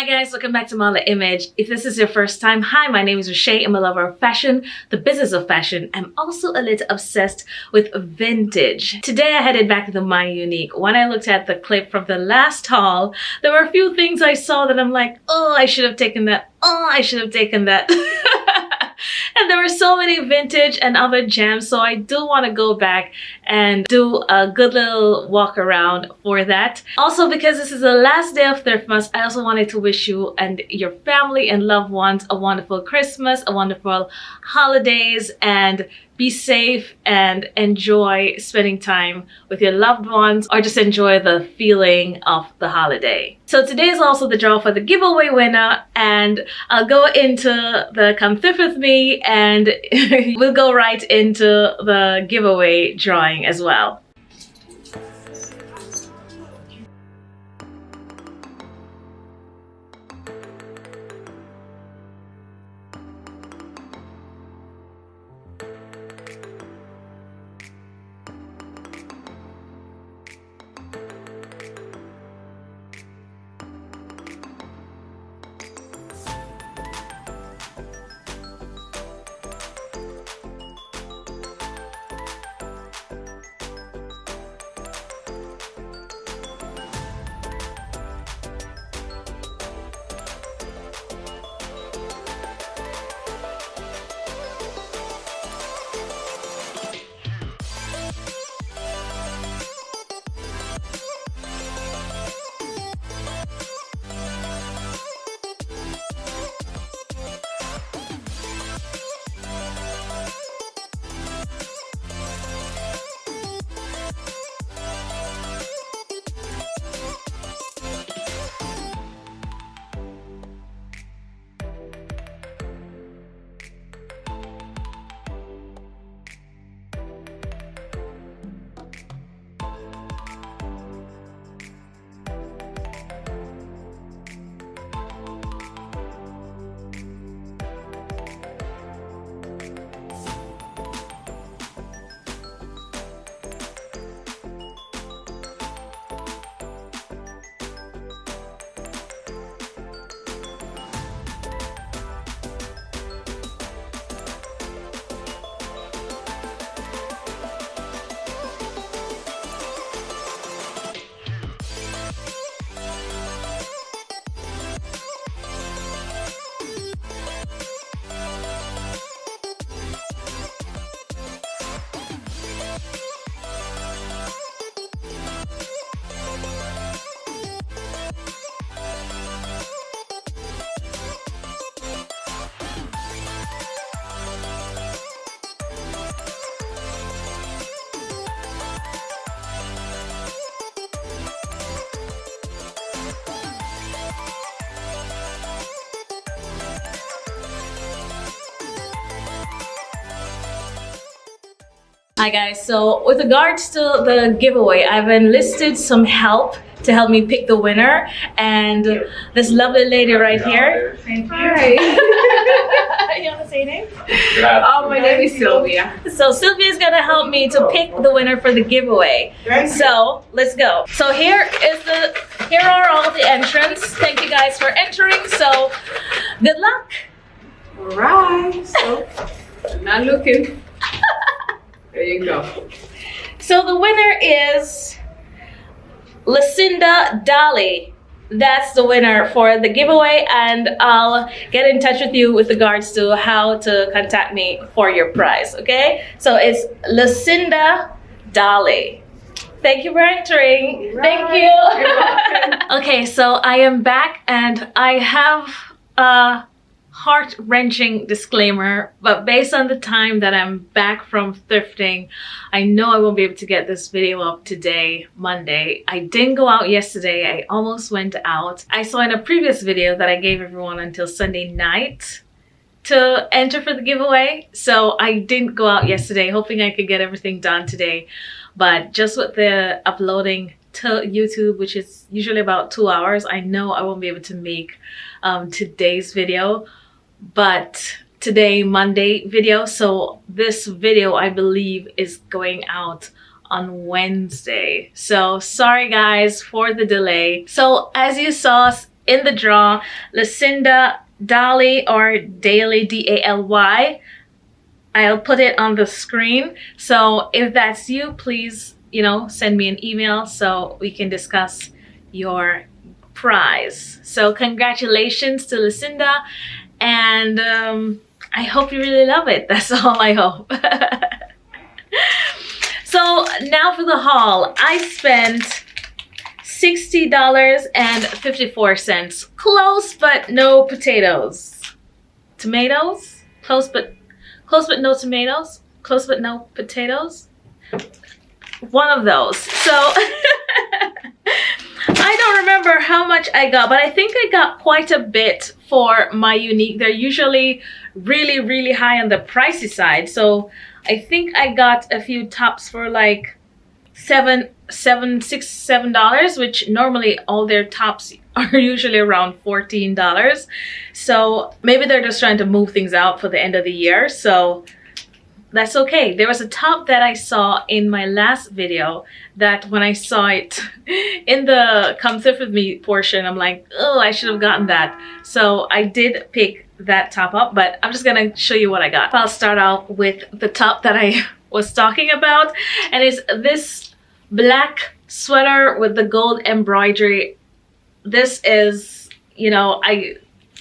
Hi guys, welcome back to Mala Image. If this is your first time, hi, my name is Rashay. I'm a lover of fashion, the business of fashion. I'm also a little obsessed with vintage. Today I headed back to the My Unique. When I looked at the clip from the last haul, there were a few things I saw that I'm like, oh, I should have taken that. Oh, I should have taken that. And there were so many vintage and other gems, so I do want to go back and do a good little walk around for that. Also, because this is the last day of Thriftmas, I also wanted to wish you and your family and loved ones a wonderful Christmas, a wonderful holidays, and be safe and enjoy spending time with your loved ones, or just enjoy the feeling of the holiday. So today is also the draw for the giveaway winner, and I'll go into the Come Thrift With Me and we'll go right into the giveaway drawing as well. Hi guys, so with regards to the giveaway, I've enlisted some help to help me pick the winner, and this lovely lady right here. Hi. You want to say your name? Oh, my name is Sylvia. So Sylvia is gonna help me to pick the winner for the giveaway. So let's go. So here are all the entrants. Thank you guys for entering. So good luck. All right. So, I'm not looking. There you go. So the winner is Lucinda Dolly. That's the winner for the giveaway, and I'll get in touch with you with regards to how to contact me for your prize, okay? So it's Lucinda Dolly. Thank you for entering. Right. Thank you. Okay, so I am back, and I have a heart-wrenching disclaimer, but based on the time that I'm back from thrifting, I know I won't be able to get this video up today, Monday. I didn't go out yesterday. I almost went out. I saw in a previous video that I gave everyone until Sunday night to enter for the giveaway, so I didn't go out yesterday, hoping I could get everything done today. But just with the uploading to YouTube, which is usually about 2 hours, I know I won't be able to make today's video, but today, Monday video. So this video, I believe, is going out on Wednesday. So sorry guys for the delay. So as you saw in the draw Lucinda Daly, or Daly, D-A-L-Y. I'll put it on the screen. So if that's you, please, you know, send me an email so we can discuss your prize. So congratulations to Lucinda, and I hope you really love it. That's all I hope. So now for the haul. I spent $60.54. Close but no potatoes. Tomatoes? Close but no tomatoes. Close but no potatoes. One of those. So I don't remember how much I got, but I think I got quite a bit for my unique. They're usually really high on the pricey side. So I think I got a few tops for like $7, which normally all their tops are usually around $14. So maybe they're just trying to move things out for the end of the year. So that's okay. There was a top that I saw in my last video that when I saw it in the come thrift with me portion, I'm like, oh, I should have gotten that. So I did pick that top up, but I'm just gonna show you what I got. I'll start out with the top that I was talking about, and it's this black sweater with the gold embroidery. This is, you know,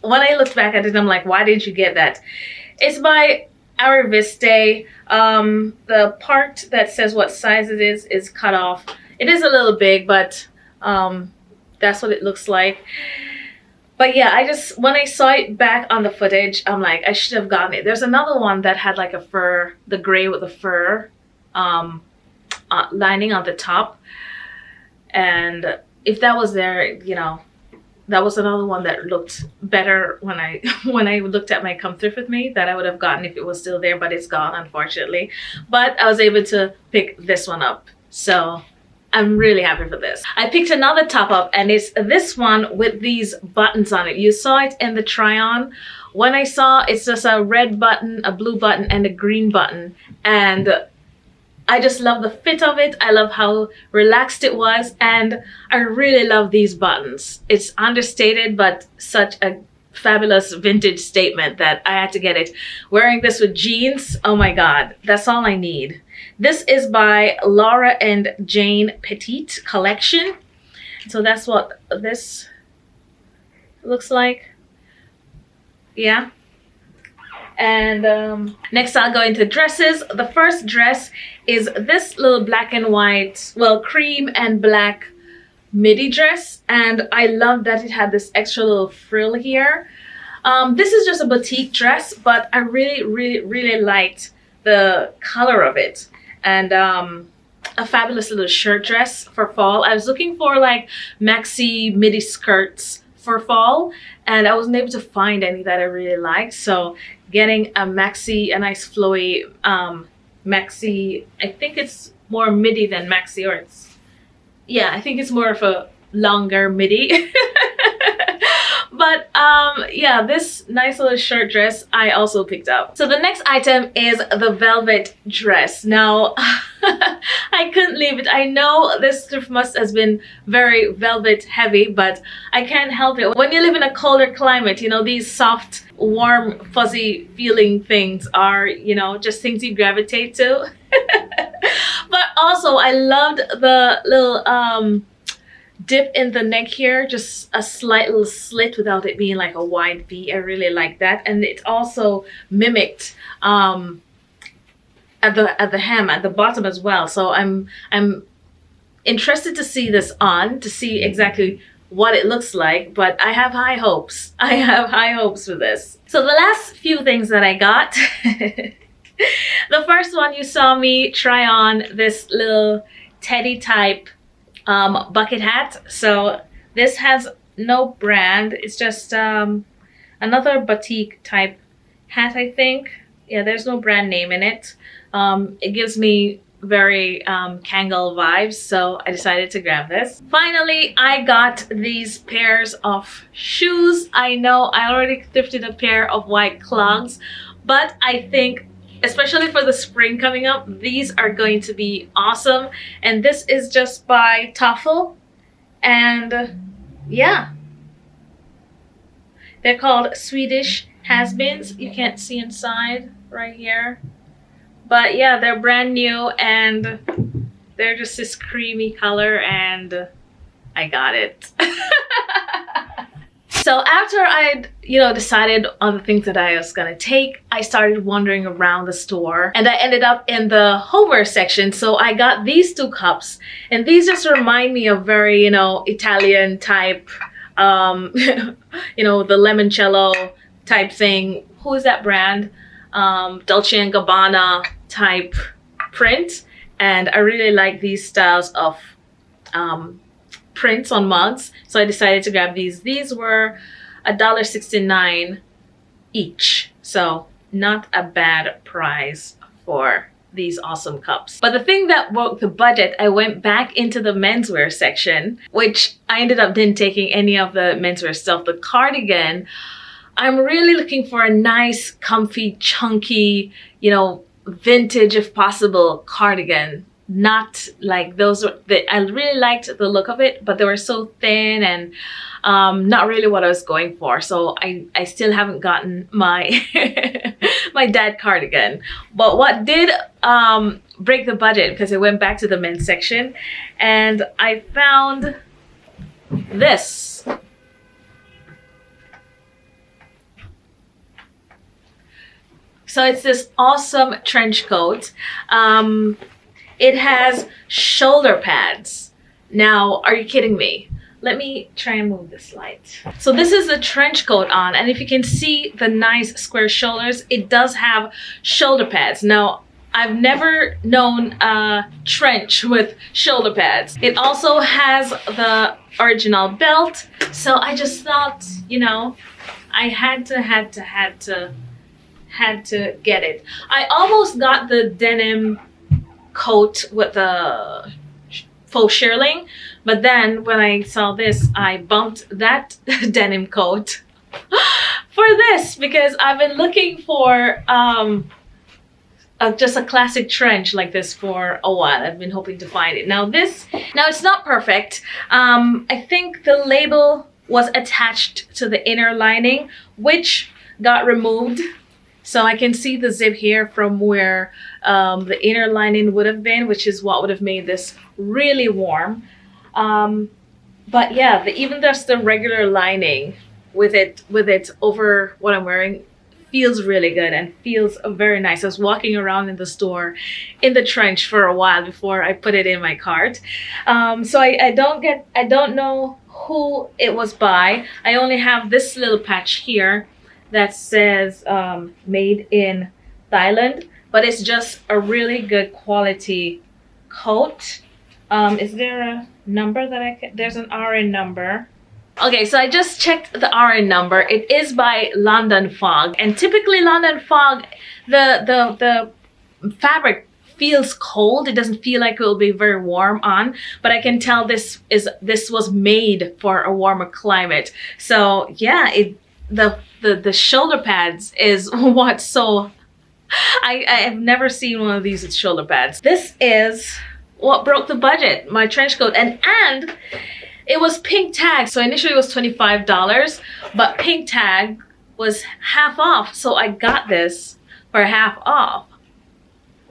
when I looked back at it, I'm like, why didn't you get that? It's by Ariviste. The part that says what size it is cut off. It is a little big, but that's what it looks like. But yeah, when I saw it back on the footage, I'm like, I should have gotten it. There's another one that had like a fur, the gray with the fur lining on the top. And if that was there, you know, that was another one that looked better when I looked at my come thrift with me, that I would have gotten if it was still there, but it's gone, unfortunately. But I was able to pick this one up. So I'm really happy for this. I picked another top up, and it's this one with these buttons on it. You saw it in the try on. When I saw, it's just a red button, a blue button, and a green button. And I just love the fit of it. I love how relaxed it was, and I really love these buttons. It's understated, but such a fabulous vintage statement that I had to get it. Wearing this with jeans, oh my god, that's all I need. This is by Laura and Jane Petite collection. So that's what this looks like. Yeah. And next I'll go into dresses. The first dress is this little black and white, well, cream and black midi dress, and I love that it had this extra little frill here. This is just a boutique dress, but I really liked the color of it. And a fabulous little shirt dress for fall. I was looking for like maxi midi skirts for fall, and I wasn't able to find any that I really liked. So getting a maxi, a nice flowy maxi, I think it's more midi than maxi, or it's, yeah, I think it's more of a longer midi. But yeah, this nice little shirt dress I also picked up. So the next item is the velvet dress. Now I couldn't leave it. I know this Thriftmas has been very velvet heavy, but I can't help it. When you live in a colder climate, you know, these soft, warm, fuzzy feeling things are, you know, just things you gravitate to. But also I loved the little dip in the neck here, just a slight little slit without it being like a wide V. I really like that, and it also mimicked at the hem at the bottom as well. So I'm interested to see this on, to see exactly what it looks like, but I have high hopes. I have high hopes for this. So the last few things that I got. The first one, you saw me try on this little teddy type bucket hat. So this has no brand. It's just another boutique type hat, I think. Yeah, there's no brand name in it. It gives me very Kangol vibes, so I decided to grab this. Finally, I got these pairs of shoes. I know I already thrifted a pair of white clogs, but I think especially for the spring coming up, these are going to be awesome. And this is just by Toffel. And yeah, They're called Swedish has-beens. You can't see inside right here. But yeah, they're brand new and they're just this creamy color and I got it. So after I'd, decided on the things that I was gonna take, I started wandering around the store and I ended up in the homeware section. So I got these two cups and these just remind me of very, Italian type, the limoncello type thing. Who is that brand? Dolce & Gabbana type print. And I really like these styles of prints on mugs, so I decided to grab these. These were $1.69 each, so not a bad price for these awesome cups. But the thing that broke the budget, I went back into the menswear section, which I ended up didn't taking any of the menswear stuff. The cardigan, I'm really looking for a nice, comfy, chunky, vintage if possible cardigan. Not like those that I really liked the look of it, but they were so thin and not really what I was going for. So I still haven't gotten my my dad cardigan. But what did break the budget, because I went back to the men's section and I found this. So it's this awesome trench coat. It has shoulder pads. Now, are you kidding me? Let me try and move this light. So this is the trench coat on, and if you can see the nice square shoulders, it does have shoulder pads. Now, I've never known a trench with shoulder pads. It also has the original belt, so I just thought, I had to get it. I almost got the denim coat with the faux shearling, but then when I saw this, I bumped that denim coat for this because I've been looking for just a classic trench like this for a while. I've been hoping to find it. Now it's not perfect. I think the label was attached to the inner lining, which got removed. So I can see the zip here from where the inner lining would have been, which is what would have made this really warm. But yeah, even just the regular lining with it over what I'm wearing feels really good and feels very nice. I was walking around in the store in the trench for a while before I put it in my cart. So I don't know who it was by. I only have this little patch here that says made in Thailand, but it's just a really good quality coat. Is there a number that there's an RN number. Okay, so I just checked the RN number. It is by London Fog, and typically London Fog, the fabric feels cold. It doesn't feel like it will be very warm on, but I can tell this was made for a warmer climate. So yeah, the shoulder pads is what's so I have never seen one of these with shoulder pads. This is what broke the budget, my trench coat, and it was pink tag. So initially it was $25, but pink tag was half off. So I got this for half off.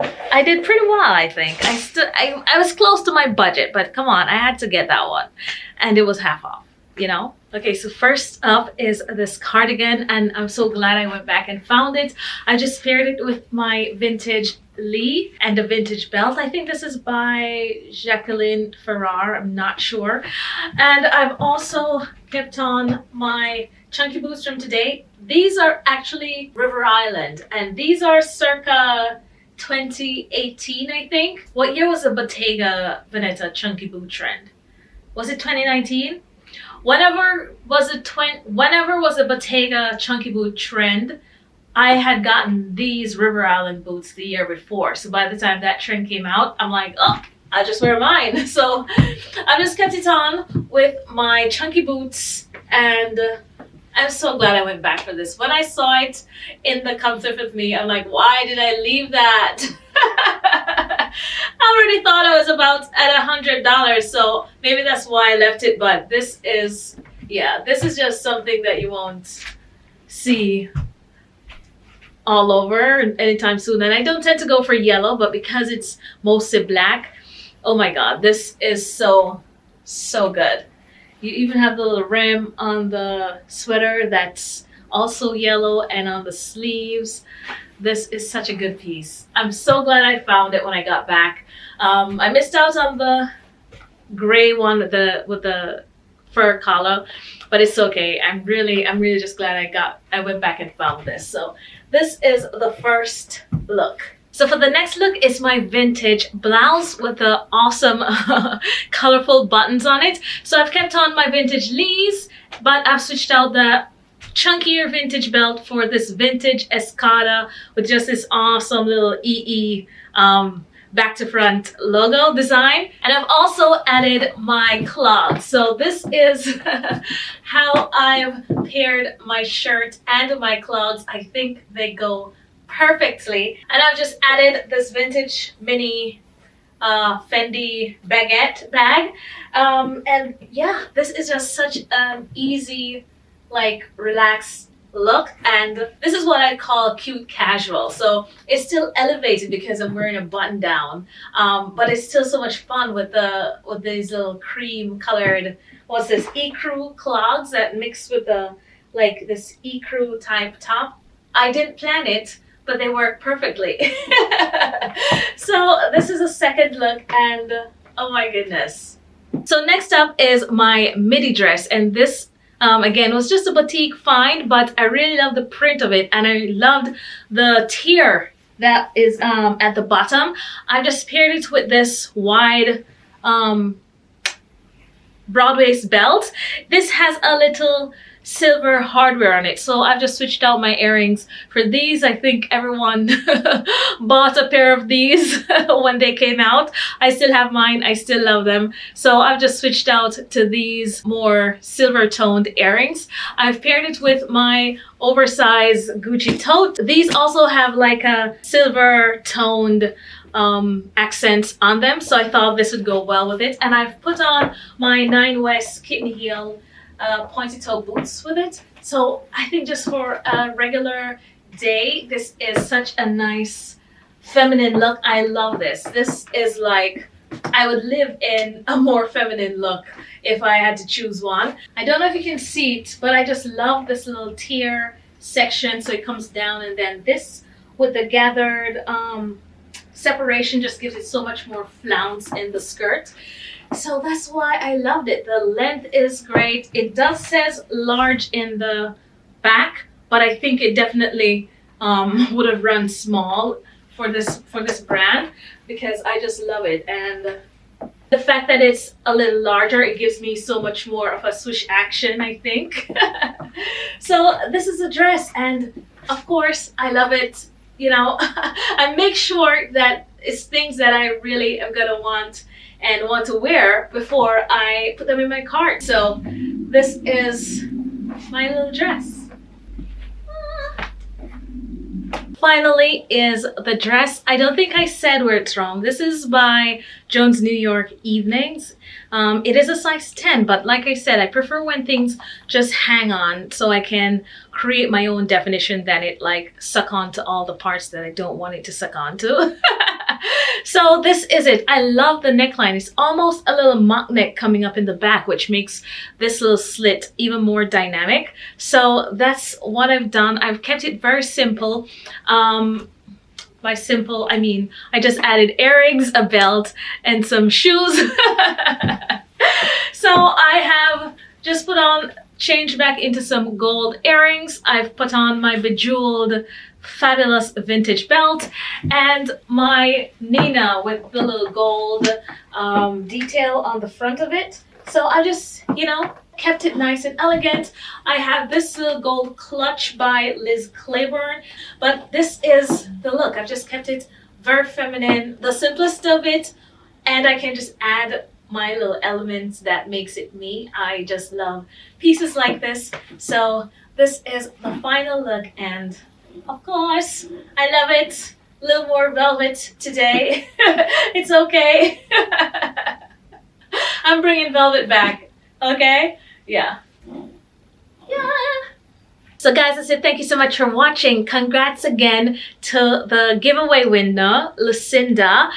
I did pretty well, I think. I was close to my budget, but come on, I had to get that one. And it was half off, Okay, so first up is this cardigan, and I'm so glad I went back and found it. I just paired it with my vintage Lee and a vintage belt. I think this is by Jacqueline Ferrar, I'm not sure. And I've also kept on my chunky boots from today. These are actually River Island, and these are circa 2018, I think. What year was the Bottega Veneta chunky boot trend? Was it 2019? Whenever was a Bottega chunky boot trend, I had gotten these River Island boots the year before. So by the time that trend came out, I'm like, oh, I'll just wear mine. So I just kept it on with my chunky boots, and I'm so glad I went back for this. When I saw it in the concert with me, I'm like, why did I leave that? I already thought I was about at $100, so maybe that's why I left it. But this is just something that you won't see all over anytime soon. And I don't tend to go for yellow, but because it's mostly black, oh my god, this is so good. You even have the little rim on the sweater that's also yellow, and on the sleeves. This is such a good piece. I'm so glad I found it when I got back. I missed out on the gray one with the fur collar, but it's okay. I'm really just glad I went back and found this. So this is the first look. So for the next look is my vintage blouse with the awesome colorful buttons on it. So I've kept on my vintage Lees, but I've switched out the chunkier vintage belt for this vintage Escada with just this awesome little EE back to front logo design. And I've also added my clogs. So this is how I've paired my shirt and my clogs. I think they go perfectly. And I've just added this vintage mini Fendi baguette bag. And yeah, this is just such an easy, like, relaxed look, and this is what I call cute casual. So it's still elevated because I'm wearing a button down, but it's still so much fun with these little cream colored, what's this, ecru clogs that mix with the, like, this ecru type top. I didn't plan it, but they work perfectly. So this is a second look, and oh my goodness. So next up is my midi dress, and this again was just a boutique find, but I really love the print of it, and I loved the tier that is at the bottom. I just paired it with this wide broad waist belt. This has a little silver hardware on it, so I've just switched out my earrings for these. I think everyone bought a pair of these when they came out. I still have mine. I still love them, so I've just switched out to these more silver toned earrings. I've paired it with my oversized Gucci tote. These also have like a silver toned accents on them, so I thought this would go well with it. And I've put on my 9 West kitten heel pointy toe boots with it. So I think just for a regular day, this is such a nice feminine look. I love this. This is like, I would live in a more feminine look if I had to choose one. I don't know if you can see it, but I just love this little tier section. So it comes down, and then this with the gathered separation just gives it so much more flounce in the skirt. So that's why I loved it. The length is great. It does says large in the back, but I think it definitely would have run small for this brand, because I just love it. And the fact that it's a little larger, it gives me so much more of a swoosh action, I think. So this is a dress, and of course I love it. You know, I make sure that it's things that I really am gonna want to wear before I put them in my cart. So this is my little dress. Finally is the dress. I don't think I said where it's from. This is by Jones New York Evenings. It is a size 10, but like I said, I prefer when things just hang on so I can create my own definition than it like suck onto all the parts that I don't want it to suck onto. So this is it. I love the neckline. It's almost a little mock neck coming up in the back, which makes this little slit even more dynamic. So that's what I've done. I've kept it very simple. By simple, I mean, I just added earrings, a belt, and some shoes. So I have just changed back into some gold earrings. I've put on my bejeweled, fabulous vintage belt and my Nina with the little gold detail on the front of it. So I just, you know, kept it nice and elegant. I have this little gold clutch by Liz Claiborne, but this is the look. I've just kept it very feminine, the simplest of it, and I can just add my little elements that makes it me. I just love pieces like this. So this is the final look, and of course, I love it. A little more velvet today. It's okay. I'm bringing velvet back, okay? Yeah. So guys, that's it. Thank you so much for watching. Congrats again to the giveaway winner, Lucinda.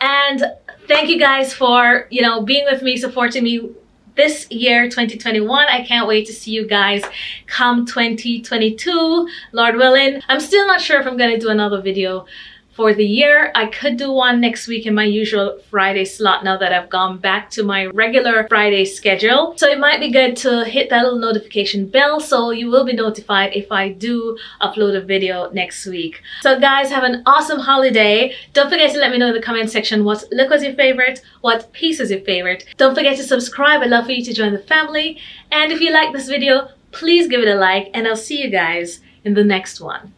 And thank you guys for, being with me, supporting me this year, 2021. I can't wait to see you guys come 2022, Lord willing. I'm still not sure if I'm gonna do another video for the year. I could do one next week in my usual Friday slot now that I've gone back to my regular Friday schedule. So it might be good to hit that little notification bell so you will be notified if I do upload a video next week. So guys, have an awesome holiday. Don't forget to let me know in the comment section what look was your favorite, what piece is your favorite. Don't forget to subscribe. I'd love for you to join the family. And if you like this video, please give it a like, and I'll see you guys in the next one.